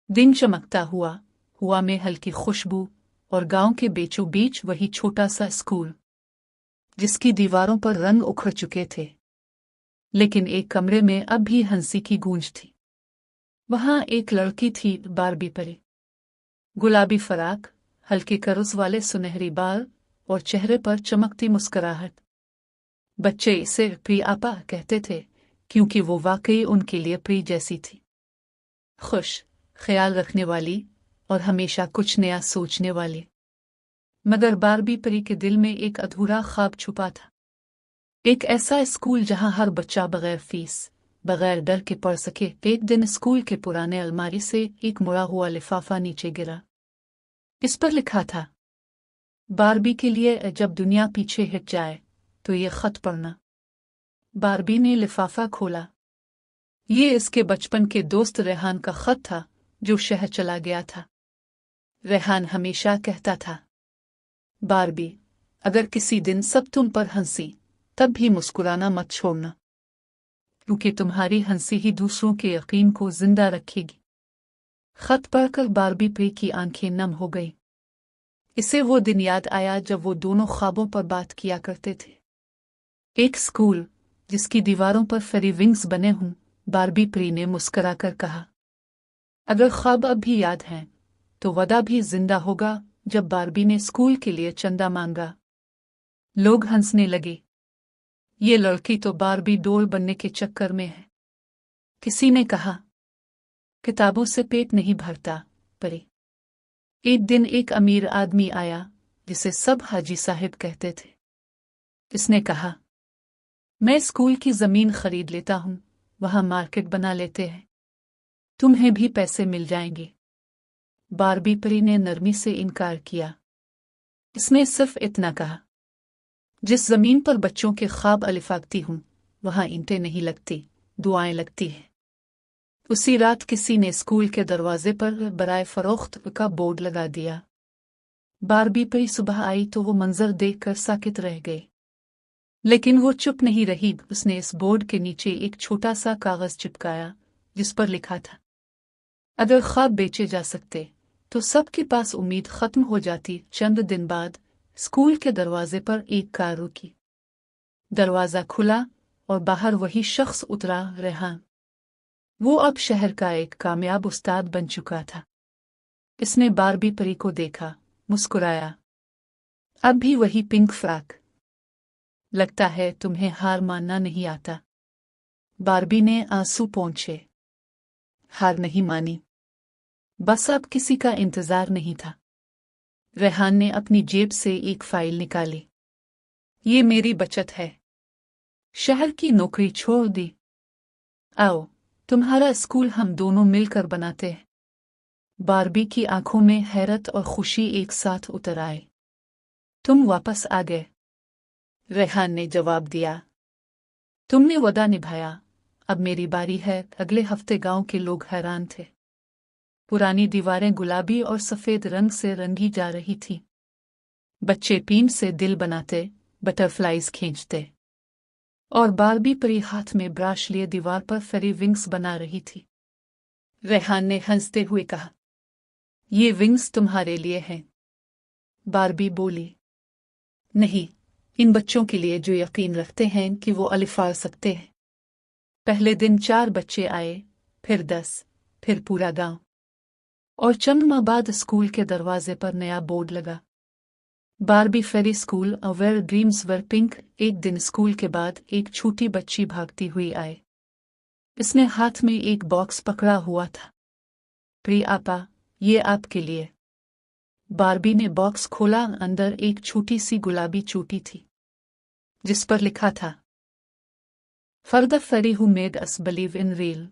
दिन चमकता हुआ में हल्की खुशबू और गांव के बीचों बीच वही छोटा सा स्कूल जिसकी दीवारों पर रंग उखड़ चुके थे, लेकिन एक कमरे में अब भी हंसी की गूंज थी। वहां एक लड़की थी, बारबी परी। गुलाबी फराक, हल्के कर्ज वाले सुनहरी बाल और चेहरे पर चमकती मुस्कुराहट। बच्चे इसे प्री आपा कहते थे क्योंकि वो वाकई उनके लिए प्री जैसी थी, खुश, ख्याल रखने वाली और हमेशा कुछ नया सोचने वाली। मगर बारबी परी के दिल में एक अधूरा ख्वाब छुपा था, एक ऐसा स्कूल जहां हर बच्चा बगैर फीस, बगैर डर के पढ़ सके। एक दिन स्कूल के पुराने अलमारी से एक मुड़ा हुआ लिफाफा नीचे गिरा। इस पर लिखा था, बारबी के लिए जब दुनिया पीछे हट जाए तो ये खत पढ़ना। बारबी ने लिफाफा खोला। ये इसके बचपन के दोस्त रेहान का खत था, जो शहर चला गया था। रेहान हमेशा कहता था, बारबी, अगर किसी दिन सब तुम पर हंसी तब भी मुस्कुराना मत छोड़ना, क्योंकि तुम्हारी हंसी ही दूसरों के यकीन को जिंदा रखेगी। खत पढ़कर बारबी परी की आंखें नम हो गई। इसे वो दिन याद आया जब वो दोनों ख्वाबों पर बात किया करते थे। एक स्कूल जिसकी दीवारों पर फेरी विंग्स बने हों। बारबी परी ने मुस्कुराकर कहा, अगर ख्वाब अब भी याद हैं तो वादा भी जिंदा होगा। जब बारबी ने स्कूल के लिए चंदा मांगा, लोग हंसने लगे। ये लड़की तो बारबी डोल बनने के चक्कर में है। किसी ने कहा, किताबों से पेट नहीं भरता परी। एक दिन एक अमीर आदमी आया जिसे सब हाजी साहिब कहते थे। इसने कहा, मैं स्कूल की जमीन खरीद लेता हूं, वहां मार्केट बना लेते हैं, तुम्हें भी पैसे मिल जाएंगे। बारबी परी ने नरमी से इनकार किया। इसने सिर्फ इतना कहा, जिस जमीन पर बच्चों के ख्वाब अलिफागती हूं वहां ईंटें नहीं लगती, दुआएं लगती हैं। उसी रात किसी ने स्कूल के दरवाजे पर बराए फरोख्त का बोर्ड लगा दिया। बारबी परी सुबह आई तो वो मंजर देखकर साकित रह गई, लेकिन वो चुप नहीं रही। उसने इस बोर्ड के नीचे एक छोटा सा कागज चिपकाया जिस पर लिखा था, अगर ख्वाब बेचे जा सकते तो सबके पास उम्मीद खत्म हो जाती। चंद दिन बाद स्कूल के दरवाजे पर एक कार रुकी। दरवाजा खुला और बाहर वही शख्स उतरा, रेहान। वो अब शहर का एक कामयाब उस्ताद बन चुका था। इसने बारबी परी को देखा, मुस्कुराया। अब भी वही पिंक फ्रॉक। लगता है तुम्हें हार मानना नहीं आता। बारबी ने आंसू पोंछे। हार नहीं मानी, बस अब किसी का इंतजार नहीं था। रेहान ने अपनी जेब से एक फाइल निकाली। ये मेरी बचत है, शहर की नौकरी छोड़ दी। आओ, तुम्हारा स्कूल हम दोनों मिलकर बनाते हैं। बारबी की आंखों में हैरत और खुशी एक साथ उतर आए। तुम वापस आ गए, रेहान ने जवाब दिया। तुमने वादा निभाया, अब मेरी बारी है। अगले हफ्ते गांव के लोग हैरान थे। पुरानी दीवारें गुलाबी और सफेद रंग से रंगी जा रही थीं। बच्चे पीन से दिल बनाते, बटरफ्लाइज खींचते, और बारबी परी हाथ में ब्रश लिए दीवार पर फेरी विंग्स बना रही थी। रेहान ने हंसते हुए कहा, ये विंग्स तुम्हारे लिए हैं। बारबी बोली, नहीं, इन बच्चों के लिए जो यकीन रखते हैं कि वो अलिफार सकते हैं। पहले दिन 4 बच्चे आए, फिर 10, फिर पूरा गांव। और चंद माह बाद स्कूल के दरवाजे पर नया बोर्ड लगा, Barbie fairy school where dreams were pink. एक दिन स्कूल के बाद एक छोटी बच्ची भागती हुई आई। इसने हाथ में एक बॉक्स पकड़ा हुआ था। प्री आपा, ये आपके लिए। बारबी ने बॉक्स खोला। अंदर एक छोटी सी गुलाबी चोटी थी जिस पर लिखा था, for the fairy who made us believe in real.